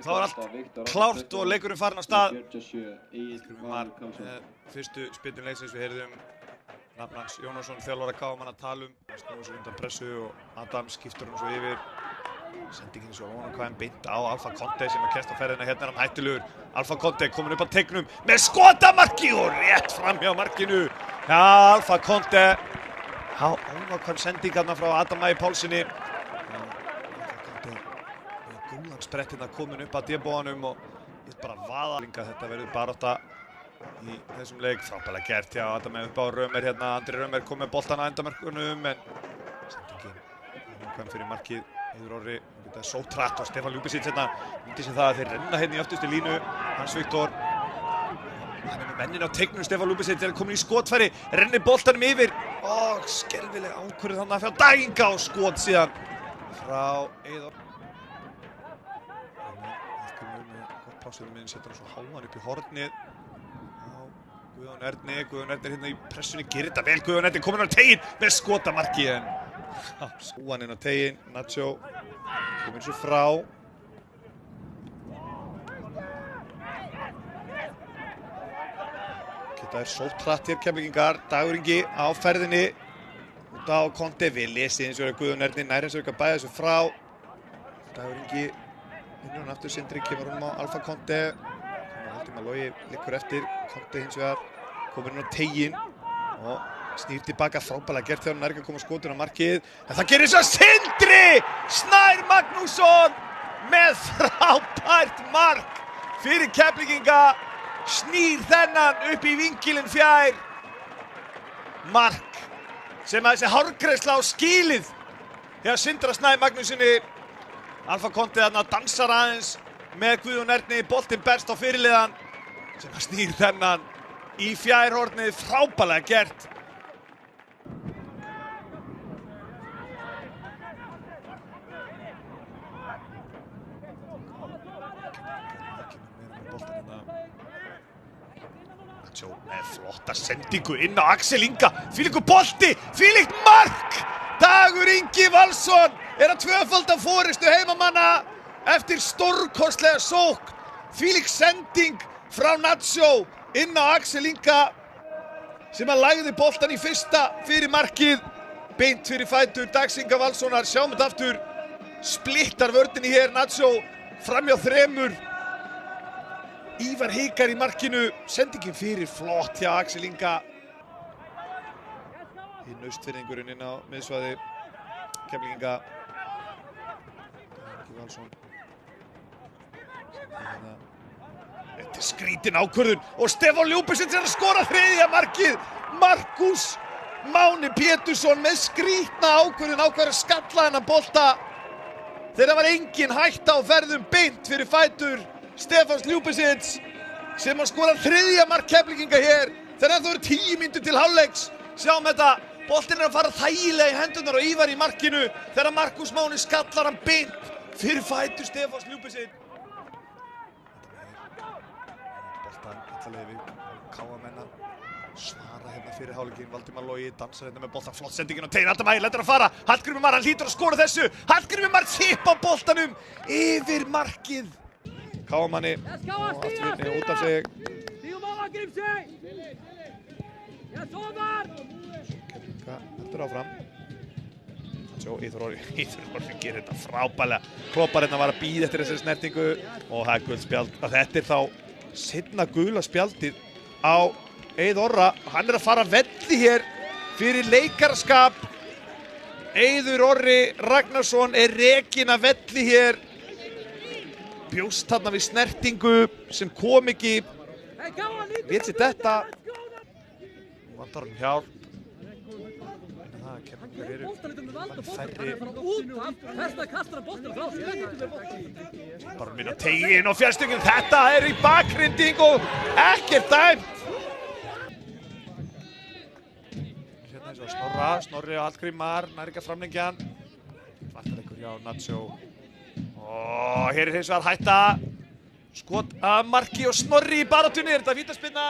Það var allt klárt og leikurinn farin á stað. Fyrstu spyrnum leiksins við heyrðum nafn hans Jónasson, þjálfara KM að tala um. Hann snúið sér undan pressu og Adam skiptur hann svo yfir. Sendingin svo ofan á KM beint á Alfa Conte sem að kesta ferðina. Hérna er hann hættulegur. Alfa Conte komin upp á tegnum með skotamarki og rétt fram hjá markinu. Já, Alfa Conte. Ónákvæm sending hérna frá Adam Ægi Pálssyni. Góðan sprett hérna komin upp að débóðanum og bara vaða. Þetta verður barátta í þessum leik. Frábærlega gert hjá Adam upp á Römer hérna. Andri Römer kom með boltan að endamörkunum en sendingin ónákvæm fyrir markið. Heiður Orri, þetta er sótt hratt og Stefán Ljúbisits hérna myndi sér það að þeir renna hérna í öftustu línu. Hans Viktor. Hann er með mennin á tegnum. Stefán Ljúbisits er komin í skotfæri. Rennir boltanum yfir. Og skelfileg ákvörðun þarna frá Daginga og skot síðan frá Eiður. Gott plásið minn setur hann svo háan upp í hornið. Guðjón Erni hérna í pressunni. Gerir þetta vel. Guðjón Erni komin á teginn með skotamarki en Súan inn á teginn. Nacho komin svo frá. Þetta er sótt hratt hér Keflvíkingar. Dagur Ingi á ferðinni út á Conte. Vel lesið eins og er Guðjón Erni nær eins og ekki að bæða þessu frá. Dagur Ingi vinnur hann aftur. Sindri kemur honum á Alfa Conte. Valdimar Logi liggur eftir. Conte hins vegar komin inn á teginn og snýr tilbaka. Frábærlega gert þegar hann er ekki að koma skotun á markið. En það gerir svo Sindri Snær Magnússon með frábært mark fyrir Keflvíkinga. Snýr þennan upp í vinkilinn fjær. Mark sem að þessi hárgreiðsla á skilið hjá Sindra Snæ Magnússyni. Alfa Conte þarna dansar aðeins með Guðjón Erni. Boltinn berst á fyrirliðan sem að snýr þennan í fjærhornið. Frábærlega gert. Með flotta sendingu inn á Axel Inga. Þvílíkur bolti, þvílíkt mark! Dagur Ingi Valsson er að tvöfalda forystu heimamanna eftir stórkostlega sókn. Þvílík sending frá Nacho inn á Axel Inga sem að lagði boltan í fyrsta fyrir markið. Beint fyrir fætur Dags Inga Valssonar. Sjáum þetta aftur. Splittar vörninni hér Nacho framhjá þremur. Ívar hikar í markinu. Sendingin fyrir flott hjá Axel Inga. Hinn austfirðingurinn inn á miðsvæði Keflvíkinga. Ingi Valsson. Þetta er skrítin ákvörðun og Stefán Ljúbisits er að skora þriðja markið. Markus Máni Pétursson með skrítna ákvörðun ákveður að skalla þennan bolta. Þegar var engin hætta á ferðum beint fyrir fætur Stefáns Ljúbisits sem að skora þriðja mark Keflvíkinga hér þegar það eru 10 mínútur til hálfleiks. Sjáum þetta, boltinn er að fara þægilega í hendurnar og Ívar í markinu þegar Markus Máni skallar hann beint fyrir fætur Stefáns Ljúbisits. Boltan allalega við KM-menna svara hérna fyrir hálfleikinn. Valdimar Logi dansar hérna með boltan, flott sendingin á teginn. Adam Ægi lætur að fara. Hallgrímur Mar, hann hlýtur að skora þessu. Hallgrímur Mar þippa boltanum yfir markið. KM-manni og afturvinni út af sig. Keflvíkinga heldur áfram. Sjó, Íþór Orri gerir þetta frábærlega. Kloppar hérna var að bíða eftir þessari snertingu og það er gult spjald. Þetta er þá seinna gula spjaldið á Eiður Orra. Hann er að fara velli hér fyrir leikaraskap. Eiður Orri Ragnarsson er rekinn að velli hér. Bjóst þarna við snertingu sem kom ekki. Veit sér þetta. Nú vantar hann hjálp. Það Keflvíkingar eru færri. Bara minna teginn og fjærstöngin. Þetta er í bakgrinding og ekkert dæmt. Hérna eins og Snorri og Hallgrímur nær ekki að framlengja hann. Vantar einhver hjá Nacho. Og hér er hins vegar hætta. Skot að marki og Snorri í baráttunni. Er þetta vítaspyrna?